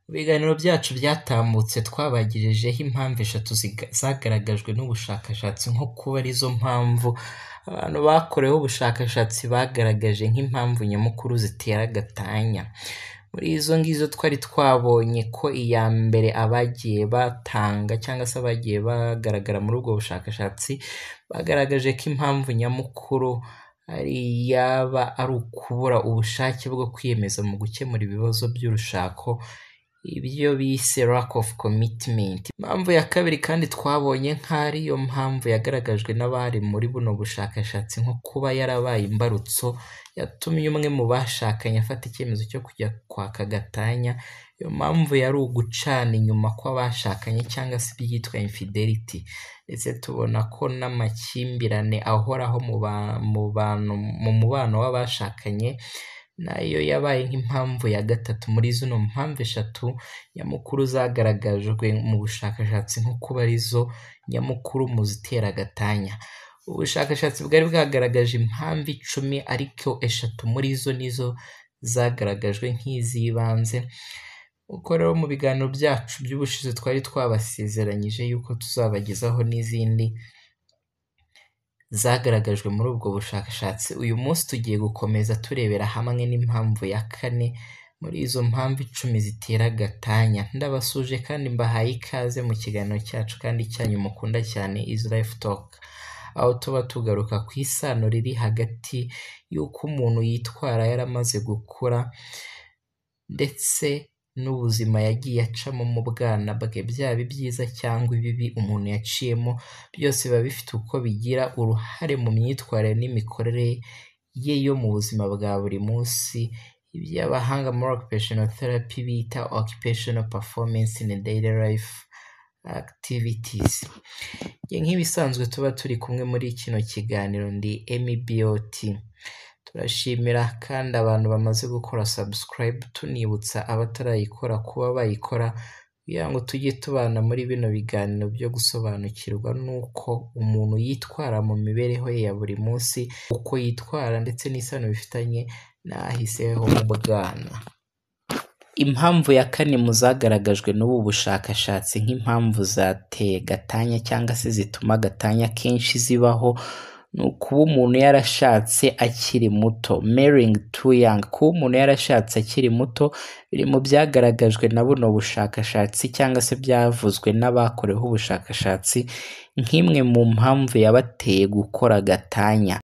Mu biganiro byacu byatambutse twabagejejeho impamvu eshatu zagaragajwe n'ubushakashatsi nko kuba arizo mpamvu abantu bakoreweho ubushakashatsi bagaragaje nk'impamvu nyamukuru zitera gatanya. Muri izo ngizo twari twabonye ko iya mbere abagiye batanga cyangwa se abagiye bagaragara muri ubwo bushakashatsi bagaragaje ko impamvu nyamukuru yaba ari ukubura ubushake bwo kwiyemeza mu gukemura ibibazo by'urushako, ibyo bise lack of commitment. Impamvu ya kabiri kandi twabonye nk'ari yo mpamvu yagaragajwe n'abari muri buno bushakashatsi nko kuba yarabaye imbarutso yatumye umwe mu bashakanye afata icyemezo cyo kujya kwaka gatanya. Iyo mpamvu yari ugucana inyuma kw'abashakanye cyangwa se ibyitwa infidelity, ndetse tubona ko n'amakimbirane ahoraho mu mubano w'abashakanye nayo yabaye nk'impamvu ya gatatu muri zino mpamvu eshatu nyamukuru zagaragajwe mu bushakashatsi nko kuba arizo nyamukuru mu zitera gatanya. Ubushakashatsi bwari bwagaragaje impamvu 10 ariko eshatu muri zo nizo zagaragajwe nk'iz'ibanze. Uko rero mu biganiro byacu by'ubushize twari twabasezeranyije yuko tuzabagezaho n'izindi zagaragajwe muri ubwo bushakashatsi, uyu munsi tugiye gukomeza turebera hamwe n'impamvu ya 4 muri izo mpamvu 10 zitera gatanya. Ndabasuje kandi mbahaye ikaze mu kiganiro cyacu kandi cyanyu mukunda cyane Easy Life Talk, aho tuba tugaruka ku isano riri hagati y'uko umuntu yitwara yaramaze gukura ndetse n'ubuzima yagiye acamo mu bwana bwe, byaba ibyiza cyangwa ibibi umuntu yaciyemo, byose biba bifite uko bigira uruhare mu myitwarire n'imikorere ye yo mu buzima bwa buri munsi, iby'abahanga muri occupational therapy bita occupational performance in daily life activities. Nk'ibisanzwe tuba turi kumwe muri kino kiganiro ndi MBOT. Turashimira kandi abantu bamaze gukora subscribe, tunibutsa abatarayikora kuba bayikora kugira ngo tujye tubana muri bino biganiro byo gusobanukirwa n'uko umuntu yitwara mu mibereho ye ya buri munsi, uko yitwara ndetse n'isano bifitanye n'ahiseho mu bwana. Impamvu ya 4 mu zagaragajwe n'ubu bushakashatsi nk'impamvu zateye gatanya cyangwa se zituma gatanya kenshi zibaho ni ukuba umuntu yarashatse akiri muto, marrying too young. Kuba umuntu yarashatse akiri muto biri mu byagaragajwe na buno bushakashatsi cyangwa se byavuzwe n'abakoreweho ubushakashatsi nk'imwe mu mpamvu yabateye gukora gatanya.